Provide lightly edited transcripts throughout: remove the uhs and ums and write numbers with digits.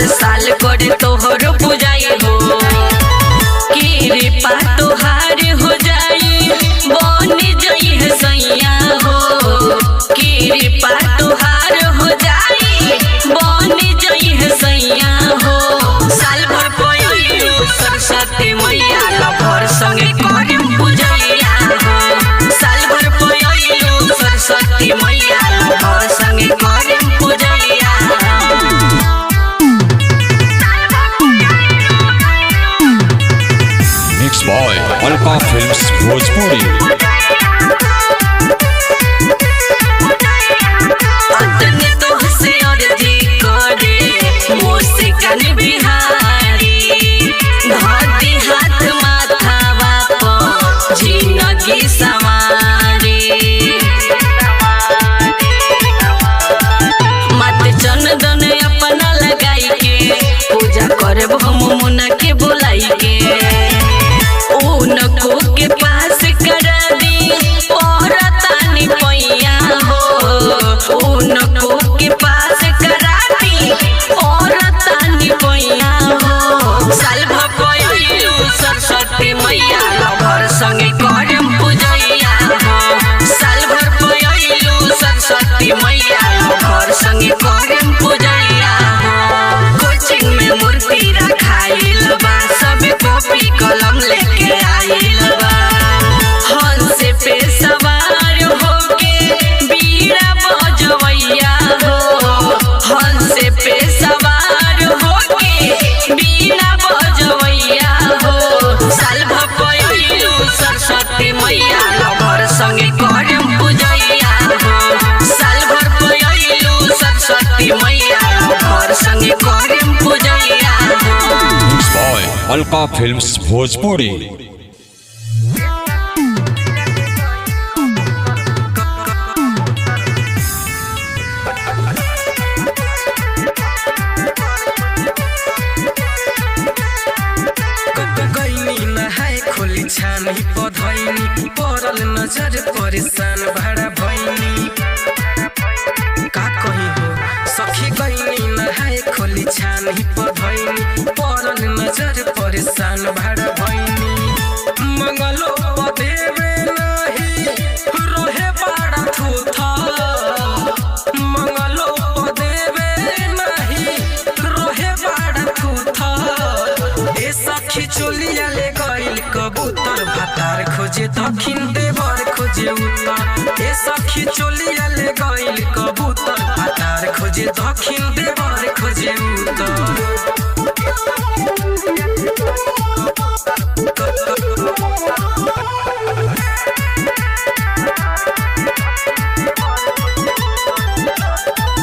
हर साल करे तोहर पूजाई हो कृपा तोहार हो जाई बन जाई है सैया हो कृपा तोहार हो जाई बन जाई है सैया हो साल भर पइलू सरस्वती मैया लभर संगे करिम पूजैया हो साल भर पइलू सरस्वती मैया लभर संगे करिम पूजैया Mixed by Alka Films Bhojpuri। अतने तोहसे अर्जी करे मुस्कान बिहारी धरती हाथ माथावा पर जिंदगी सवारी माथे चंदन अपना लगाई के पूजा करब हम मुन्ना के बुलाई के उनको के पास करा दी औरतानी पैया हो उनको के पास करा दी औरतानी पैया हो साल भर पइलू सरस्वती मैया लभर संगे करिम पूजैया हो साल भर पइलू सरस्वती मैया लभर संगे करिम पूजैया हो कोचिंग में मूर्ति रखाइल बा सब कॉपी कलम लेके आइल बा हंस पे सवार होके बीड़ा बजवैया हो हंस पे सवार होके बीड़ा बजवैया हो साल भर पइलू सरस्वती मैया लभर संगे करिम पूजैया हो साल भर पइलू सरस्वती मैया लभर संगे करिम पूजैया हो Mixed by Alka Films Bhojpuri। गईनी नहाए खोली छानी पधैनी पड़ल नजर परेशान भाड़ा भैनी का कही हो सखी गईनी नहाए खोली छानी पधैनी पड़ल नजर परेशान भाड़ा भैनी मंगलो पदेवे नहीं रोहे बाड़ा थूथा मंगलो पदेवे नहीं रोहे बाड़ा थूथा ए सखी चोलिया ले गइल कबूतर भातार खोजे दक्षिण देवर खोजे उत्तर ए सखी चोलिया ले गइल कबूतर भातार खोजे दक्षिण देवर खोजे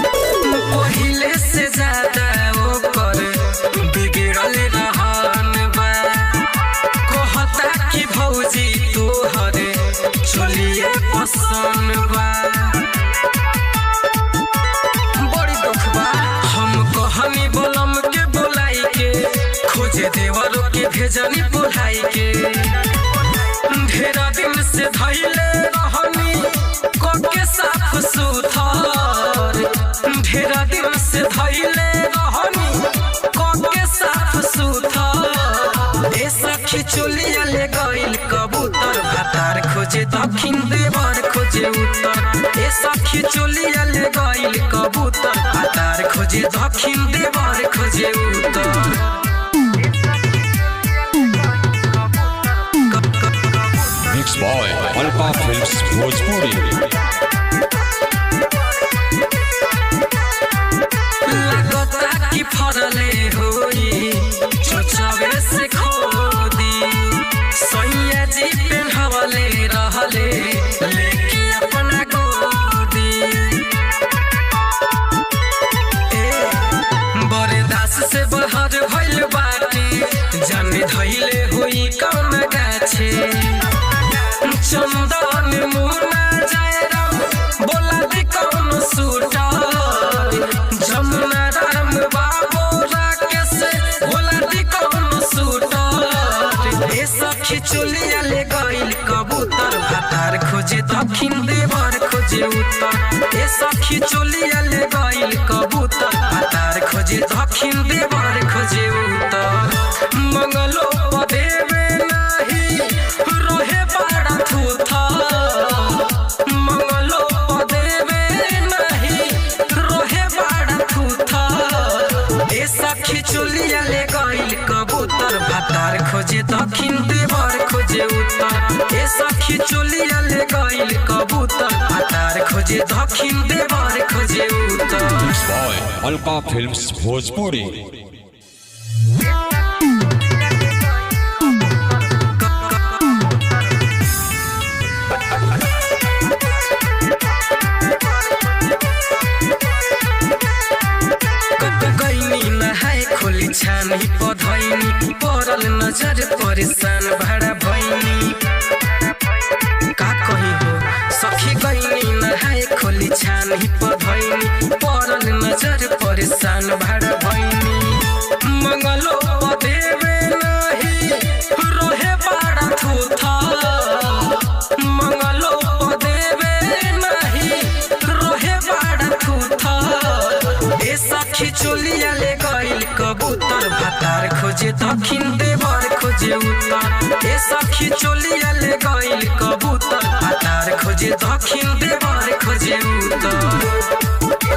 पहिले से ज्यादा ओकर बिगड़ल रहन बा कहता कि भौजी तोहर चलिए पसंद बा बड़ी दुख बा हम कहनी बोलम के बुलाई के खोजे देवरों के भेजनी बुलाई के ढेरा दिन से धैले रहनी कोके साफ सुथर ढेरा दिन से धैले रहनी कोके साफ सुथर ए सखी चोलिया ले गइल कबूतर भातार खोजे दक्षिण देवर खोजे उत्तर ए सखी चोलिया ले गइल कबूतर भातार खोजे दक्षिण देवर खोजे उत्तर Mixed by Alka Films Bhojpuri। लगता कि फरले होई चोचवे से खोदी सैया जी पेन्हवले रहले लेके अपना गोदी बरदास से बहर भइल बाटे जाने धैले होई कौन गाछे चंदन मुना जयराम बोला दी कौन सूटर जमुना राम बाबू राकेश बोला दी कौन सूटर ए सखी चोलिया ले गइल कबूतर भातार खोजे दक्षिण देवर खोजे उत्तर ए सखी चोलिया ले गइल कबूतर भातार खोजे दक्षिण देवर खोजे उतर मंगलो पदेवे नहीं रहे बड़ा थूथर मंगलो पदेवे नहीं रहे बड़ा थूथर ए सखी चुलिया ले गइल कबूतर भातार खोजे दक्षिण देवर खोजे उत्तर ए सखी चुलिया ले गइल कबूतर भातार खोजे दक्षिण देवर खोजे उत्तर। Mixed by Alka Films Bhojpuri. गईनी नहाए खोली छानी पधैनी पड़ल नजर परेशान भाड़ा भैनी का कही हो सखी गईनी नहाए खोली छानी पधैनी पड़ल नजर परेशान भाड़ा भैनी मंगलो पदेवे नहीं रहे बड़ा थूथर मंगलो पदेवे नहीं रहे बड़ा थूथर ए सखी चुलिया ले गइल कबूतर भातार खोजे दक्षिण देवर खोजे उत्तर ए सखी चुलिया ले गइल कबूतर भातार खोजे दक्षिण देवर खोजे उत्तर।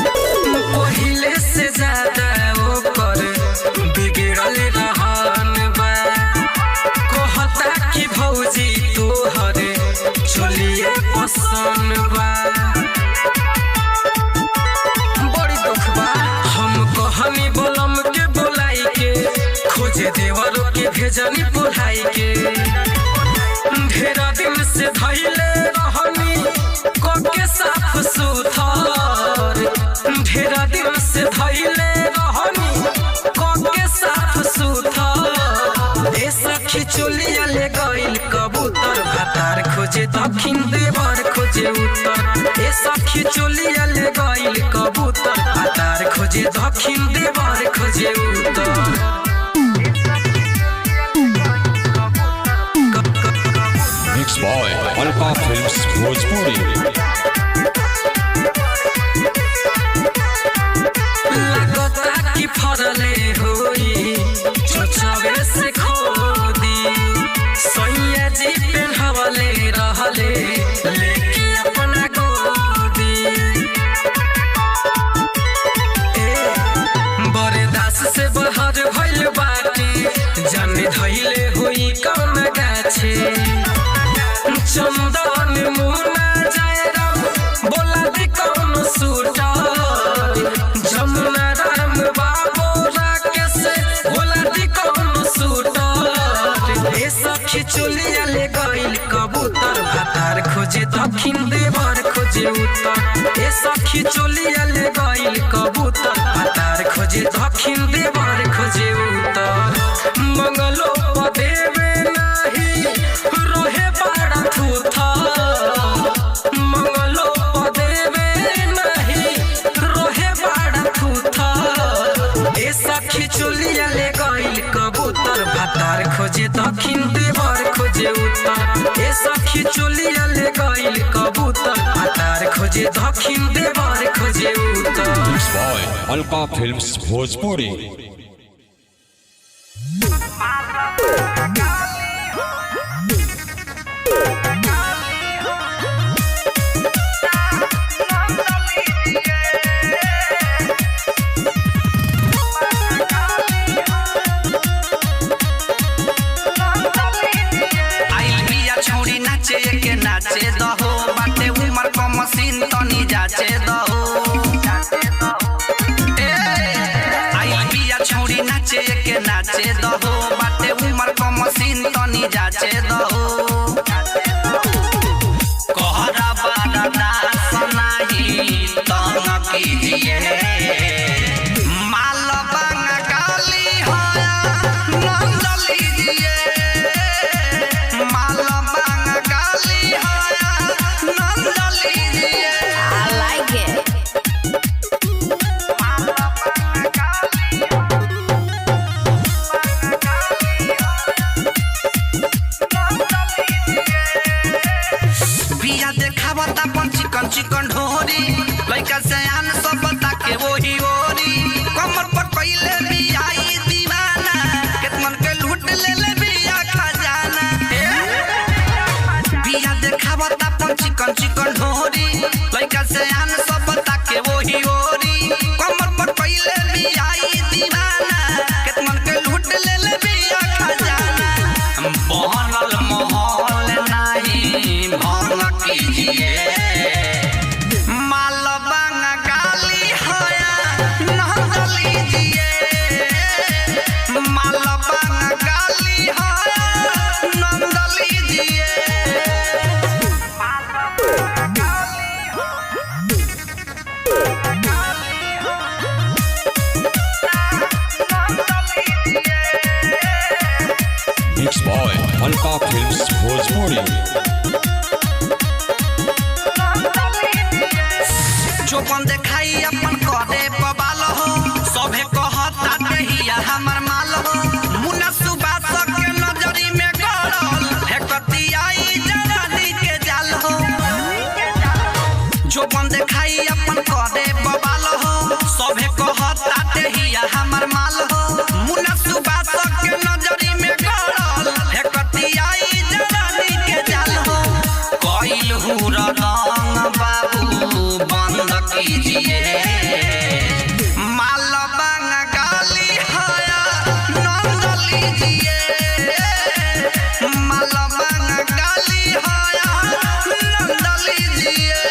पहिले से ज्यादा ओकर बिगड़ल रहन बा कहता कि भौजी तोहर चलिए पसंद बा बड़ी दुख बा हम कहनी बोलम के बोलाई के खोजे देवरों के भेजनी बुलाई के ढेरा दिन से धैले रहनी कोके साफ सुथर ढेरा दिन से धैले रहनी कोके साफ सुथर ए सखी चुलिया ले गइल कबूतर भातार खोजे दक्षिण देवर खोजे उत्तर ए सखी चुलिया ले गइल कबूतर भातार खोजे दक्षिण देवर खोजे उत्तर। Mixed by Alka Films Bhojpuri. लगता कि फरले होई चोचवे से खोदी सैया जी पेन्हवले रहले लेके अपना गोदी बरदास से बहर भइल बाटे जाने धैले होई कौन गाछे चंदन मुना जयराम बोला दी कौन सूटर जमुना राम बाबू राकेश बोला दी कौन सूटर ए सखी चुलिया ले गइल कबूतर भातार खोजे दक्षिण देवर खोजे उत्तर ए सखी चुलिया ले गइल कबूतर भातार खोजे दक्षिण देवर खोजे उत्तर मंगलो पदेवे नहीं रहे बड़ा थूथर मंगलो पदेवे नहीं रहे बड़ा थूथर ए सखी चुलिया ले गइल कबूतर भातार खोजे दक्षिण देवर खोजे उत्तर ए सखी चुलिया ले गइल कबूतर भातार खोजे दक्षिण देवर खोजे उत्तर। Mixed by Alka Films Bhojpuri. छोड़ी नाचे के नाचे दहो बाटे उमर को मशीन तनी जाचे दहो आई बिया छोड़ी नाचे के नाचे दहो बाटे उमर को मशीन तनी जाचे दहो कहरा बारा दास नाही तंग कीजिए माल बांगा गाली होया नंद लीजिए माल बांगा गाली होया नंद लीजिए I like it माल बांगा गाली चिकन चिकन ढोरी लइका से आन सब बता के वही ओरी कमर पर पहिले भी आई दीवाना केतमन के लूट ले ले बिया खजाना बिया देखावत अपन चिकन चिकन ढोरी लइका से आन सब बता के वही ओरी कमर पर पहिले भी आई दीवाना केतमन के लूट ले ले बिया खजाना बनल महल नहीं भंग कीजिए मालबांगा गाली होया नंद लीजिए मालबांगा गाली होया नंद लीजिए Mixed by Alka Films Bhojpuri. जो बन देखाई अपन करे बबाल हो सभे कहता कहिया हमर माल हो मुन्ना सुबास के नजरी में गड़ल हेकतियाई जवानी के जाल हो जो बन देखाई अपन करे बबाल हो सभे कहता कहिया हमर माल हो मुन्ना सुबास के नजरी में गड़ल हेकतियाई जवानी के जाल हो कइल हुरा रंग बाबू बंद कीजिए मालबांगा गाली होया नंद लीजिए मालबांगा गाली होया नंद लीजिए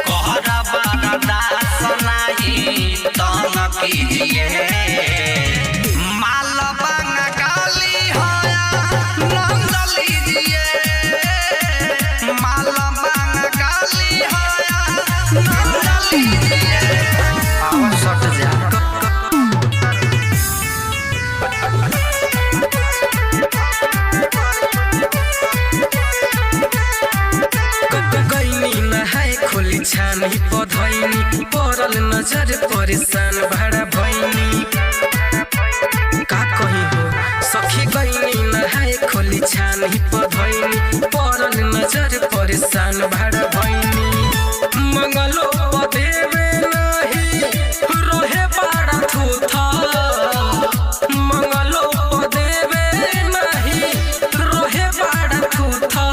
कहरा बारा दास नहीं तंग कीजिए मालबांगा गाली होया नंद लीजिए मालबांगा गाली होया नंद लीजिए आवाज सट जा गईनी नहाए खोली छानी पधैनी पड़ल नजर परेशान भाड़ा भैनी का कही हो सखी गईनी नहाए खोली छानी पधैनी पड़ल नजर परेशान भाड़ा भैनी मंगलो पदेवे नहीं रहे बाड़ा थूथा मंगलो पदेवे नहीं रहे बाड़ा थूथा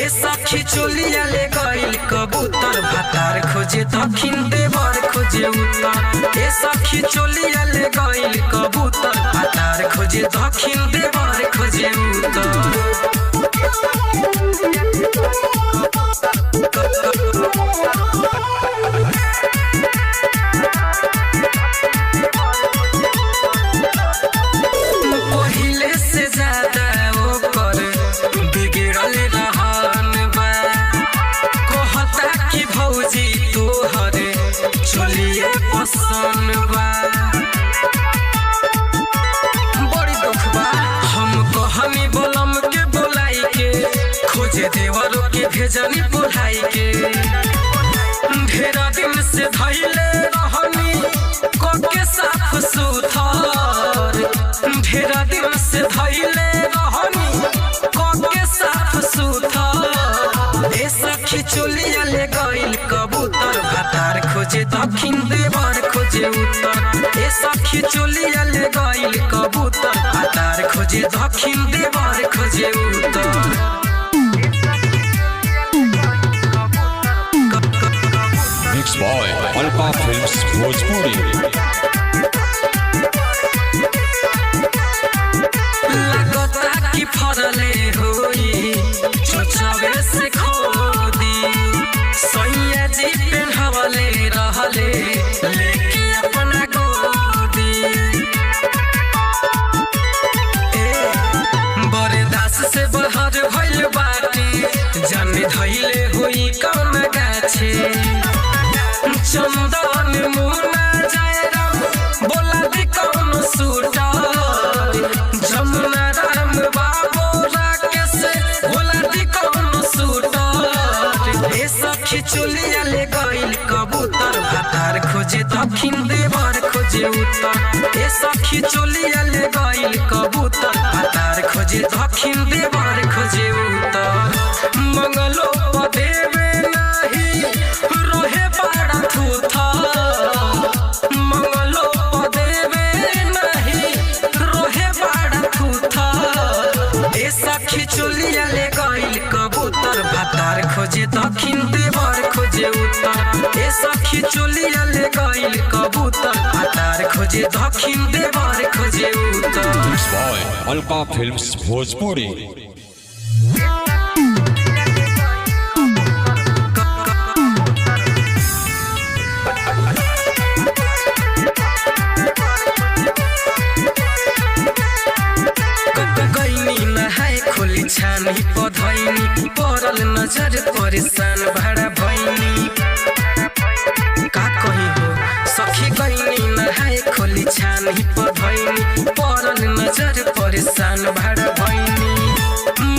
ए सखी चोलिया ले गइल कबूतर भातार खोजे दक्षिण देवर खोजे उत्तर ए सखी चोलिया ले गइल कबूतर भातार खोजे दक्षिण देवर खोजे पहिले से ज्यादा ओकर बिगड़ल रहन बा कहता कि भौजी तोहर चलिए पसंद बा बड़ी दुख बा हम कहनी बोलम के बोलाई के खोजे देवरों के भेजनी बुलाई के ढेर दिन से धैले रहनी कोके साफ सुथर ढेर दिन से धैले रहनी कोके साफ सुथर ए सखी चोलिया ले गइल कबूतर भातार खोजे दक्षिण देवर खोजे उत्तर ए सखी चोलिया ले गइल कबूतर भातार खोजे दक्षिण देवर खोजे उत्तर Mixed by Alka Films Bhojpuri. लगता कि फरले होई चोचवे से खोदी सैया जी पेन्हवले रहले लेके अपना गोदी बरदास से बहर भइल बाटे जाने धैले होई कौन गाछे चंदन मुना जयराम बोला दी कौन सूटर जमुना राम बाबू राकेश बोला दी कौन सूटर ए सखी चोलिया ले गइल कबूतर भातार खोजे दक्षिण देवर खोजे उत्तर ए सखी चोलिया ले गइल कबूतर भातार खोजे दक्षिण दक्षिण देवर खोजे उत्तर मंगलो पदेवे नहीं रोहे बड़ा थूथर मंगलो पदेवे नहीं रोहे बड़ा थूथर ए सखी चुलिया ले गइल कबूतर भातार खोजे दक्षिण देवर खोजे उत्तर ए सखी चुलिया ले गइल कबूतर भातार खोजे दक्षिण देवर खोजे उत्तर Mixed by Alka Films Bhojpuri. गईनी नहाए खोली छानी पधैनी पड़ल नजर परेशान भाड़ा भैनी का कही हो सखी गईनी नहाए खोली छानी पधैनी पड़ल नजर परेशान भाड़ा भैनी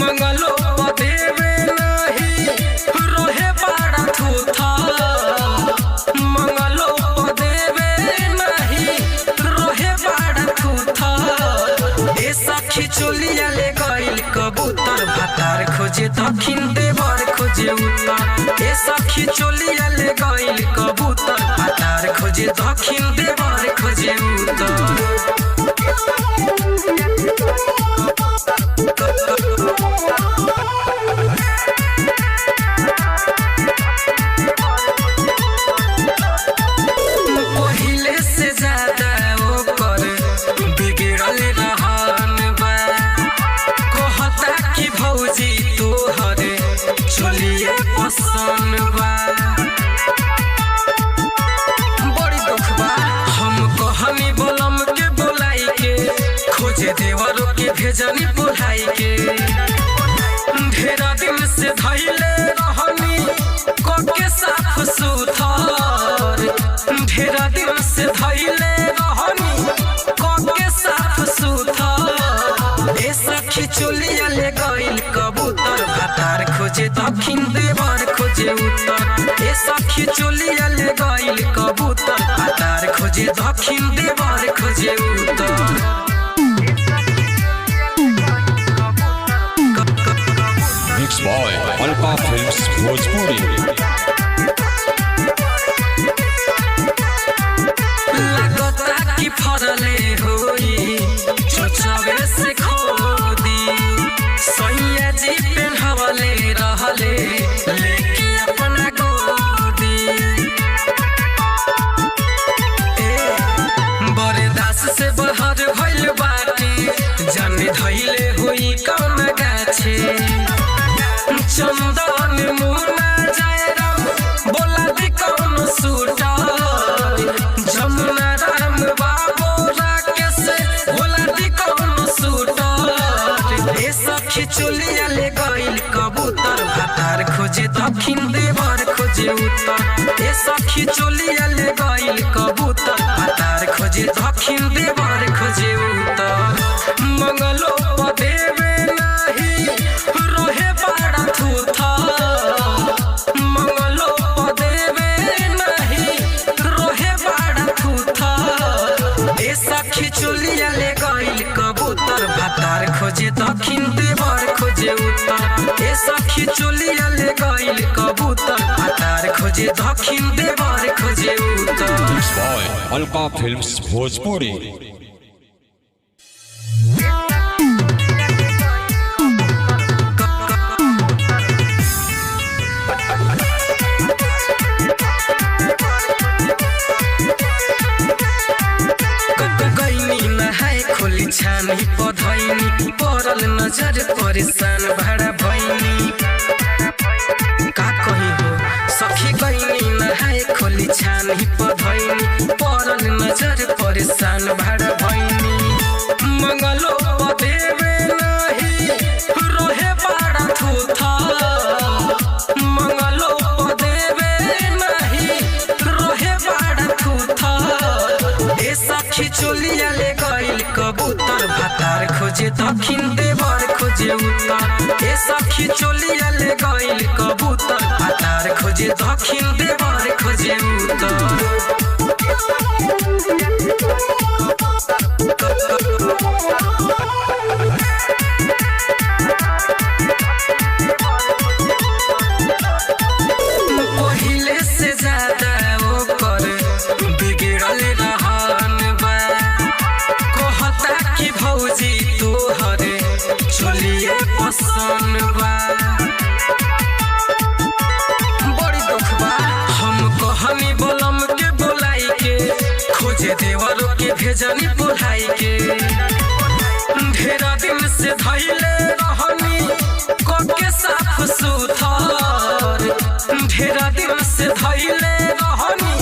मंगलो पदेवे नहीं रोहे बड़ा थूथर मंगलो पदेवे नहीं रोहे बड़ा थूथर ए सखी चुलिया ले गइल कबूतर भातार खोजे दक्षिण देवर खोजे उत्तर ए सखी चुलिया ले गइल कबूतर भातार खोजे दक्षिण देवर खोजे उत्तर पहिले से ज्यादा ओकर बिगड़ल रहन बा कहता कि भौजी तोहर चलिए पसंद बा बड़ी दुख बा हम कहनी बोलम के बोलाई के खोजे देवरों के भेजनी बुलाई के ढेरा दिन से धैले रहनी कोके साफ सुथर ढेरा दिन से धैले रहनी कोके साफ सुथर ए सखी चुलिया ले गइल कबूतर भातार खोजे दक्षिण देवर खोजे उत्तर ए सखी चुलिया ले गइल कबूतर भातार खोजे दक्षिण देवर खोजे उत्तर Mixed by Alka Films Bhojpuri. लगता कि फरले होई चोचवे से खोदी सैया जी पेन्हवले रहले लेके अपना गोदी बरदास से बहर भइल बाटे जाने धैले होई कौन गाछे चंदन मुना जयराम बोला दी कौन सूटर जमुना राम बाबू राकेश बोला दी कौन सूटर ए सखी चुलिया ले गइल कबूतर भातार खोजे दक्षिण देवर खोजे उत्तर ए सखी चुलिया ले गइल कबूतर भातार खोजे दक्षिण देवर खोजे उत्तर मंगलो पदेवे नहीं रोहे बड़ा थूथर मंगलो पदेवे नहीं रोहे बड़ा थूथर ए सखी चुलिया ले गइल कबूतर भातार खोजे दक्षिण देवर खोजे उत्तर ए सखी चुलिया ले गइल कबूतर भातार खोजे दक्षिण देवर खोजे उत्तर Mixed by Alka Films Bhojpuri. गईनी नहाए खोली छानी पधैनी पड़ल नजर परेशान भाड़ा भैनी का कही हो सखी गईनी नहाए खोली छानी पधैनी पड़ल नजर परेशान भाड़ा भैनी मंगलो पदेवे नहीं रोहे बड़ा थूथर मंगलो पदेवे नहीं रोहे बड़ा थूथर ए सखी चुलिया ले गइल कबूतर भातार खोजे दक्षिण देवर खोजे उत्तर ए सखी चुलिया ले गइल कबूतर भातार खोजे दक्षिण देवर खोजे उत्तर पसंद बा बड़ी दुख बा हम कहनी बलम के बुलाई के खोजे देवरों के भेजनी बुलाई के ढेरा दिन से धैले रहनी के साफ सुथर ढेरा दिन से धैले रहनी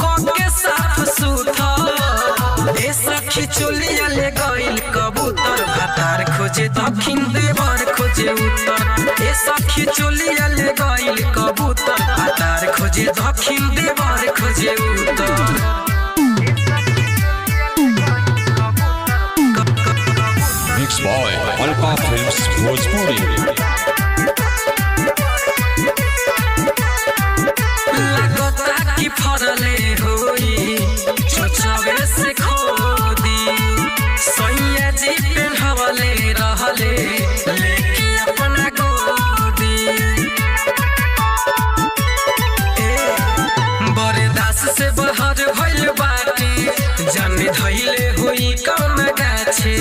के साफ सुथर ए सखी चोलिया ले गइल कबूतर भातार खोजे दक्षिण देवर खोजे उत्तर ए सखी चोलिया ले गइल कबूतर भातार खोजे दक्षिण देवर खोजे उत्तर Mixed by Alpha Films Bhojpuri. लगता कि फरले होई चोचवे से खोदी सैया जी पेन्हवले रहले लेके अपना गोदी बरदास से बहर भइल बाटे जाने धैले होई कौन गाछे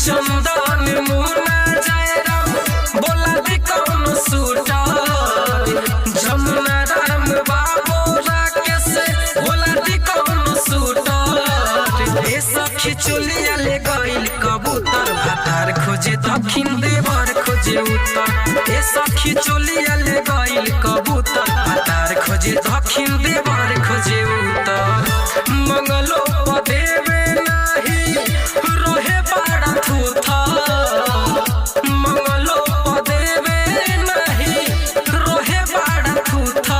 चंदन मुना जयराम बोला दी कौन सूटर जमुना राम बाबू राकेश बोला दी कौन सूटर ए सखी चोलिया ले गइल कबूतर भातार खोजे दक्षिण देवर खोजे उत्तर ए सखी चोलिया ले गइल कबूतर भातार खोजे दक्षिण देवर खोजे उत्तर मंगलो पदेवे नाही रोहे बाड़ा थूथा मंगलो पदेवे नहीं रोहे बाड़ा थूथा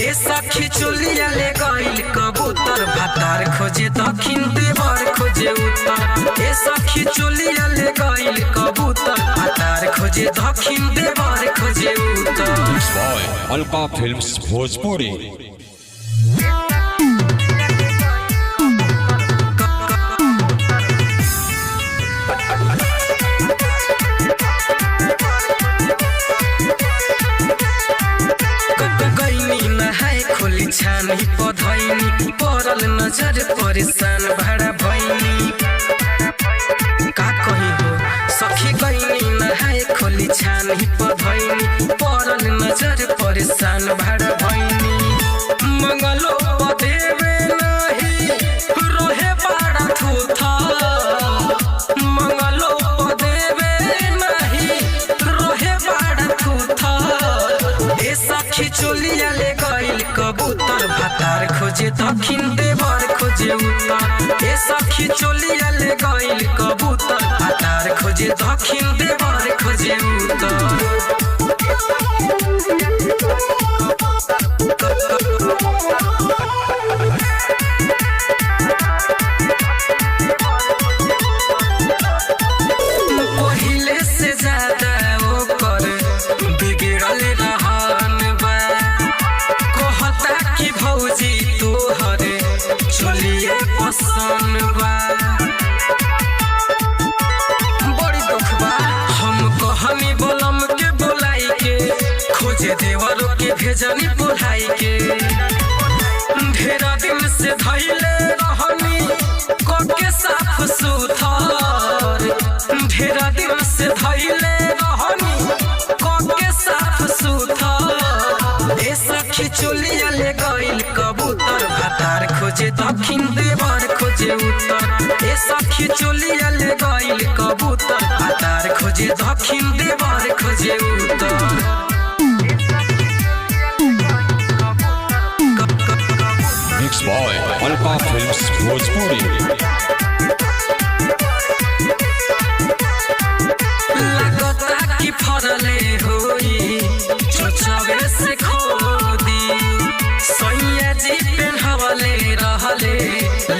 ए सखी चोलिया ले गइल कबूतर भातार खोजे दक्षिण देवर खोजे उत्तर ए सखी चोलिया ले गइल कबूतर भातार खोजे दक्षिण देवर खोजे उत्तर Mixed by Alpha Films Bhojpuri. खोली छानी पधैनी परल नजर परेशान भाड़ा भैनी का कही हो सखी गईनी नहाए खोली छानी पधैनी परल नजर परेशान भाड़ा भैनी मंगलो पदेवे नहीं रोहे बाड़ा थूथा मंगलो पदेवे नहीं रोहे बाड़ा थूथा ए सखी चोलिया ले गइल कबूतर भातार खोजे दक्षिण देवर खोजे उत्तर ए सखी चोलिया ले गइल कबूतर भातार खोजे दक्षिण देवर खोजे पहिले से ज्यादा ओकर बिगड़ल रहन बा कहता कि भौजी तोहर चोलिए पसंद बा बड़ी दुख बा हम कहनी बलम के बुलाई के खोजे देवरों के भेजनी बुलाई के ढेरा दिन से धैले रहनी के साफ सुथर ढेरा दिन से धैले रहनी के साफ सुथर ए सखी चोलिया ले गइल कबूतर भातार खोजे दक्षिण देवर खोजे उत्तर ए सखी चोलिया ले गइल कबूतर भातार खोजे दक्षिण देवर खोजे उत्तर Mixed by Alpha Films Bhojpuri. लगता कि फरले होई चोचवे से खोदी सैया जी पेन्हवले रहले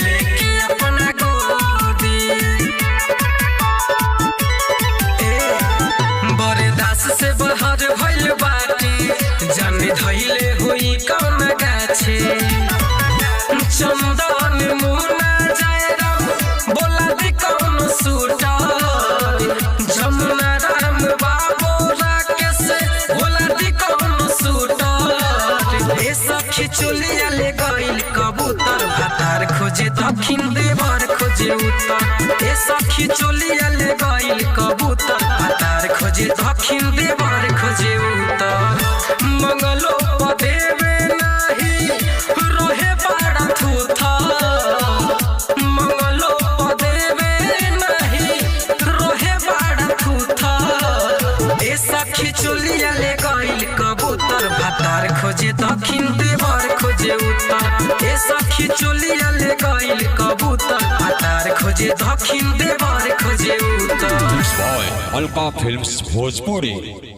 लेके अपना गोदी बरदास से बहर भइल बाटे जाने धैले होई कौन गाछे चंदन मुना जयराम बोला दी कौन सूटर जमुना राम बाबू राकेश बोला दी कौन सूटर ए सखी चोलिया ले गइल कबूतर भातार खोजे दक्षिण देवर खोजे उत्तर ए सखी चोलिया ले गइल कबूतर गइल कबूतर भातार खोजे दक्षिण देवर खोजे उत्तर। Boy, Alka Films Bhojpuri.